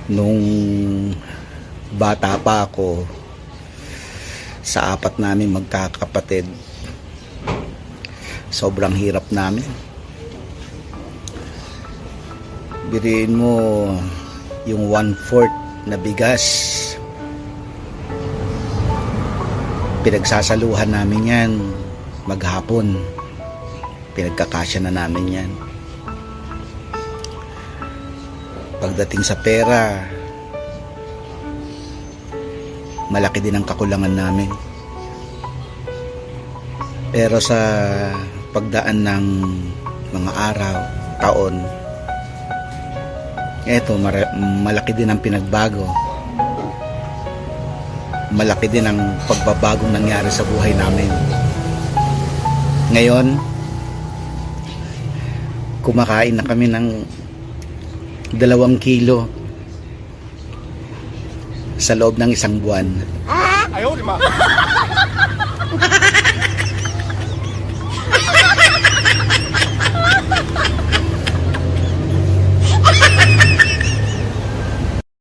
Nung bata pa ako, sa apat namin magkakapatid, sobrang hirap namin. Biriin mo yung 1/4 na bigas, pinagsasaluhan namin yan maghapon, pinagkakasya na namin yan. Pagdating sa pera, malaki din ang kakulangan namin. Pero sa pagdaan ng mga araw, taon, eto, malaki din ang pinagbago. Malaki din ang pagbabagong nangyari sa buhay namin. Ngayon, kumakain na kami ng 2 kilo sa loob ng 1 buwan. Ayaw, di ba?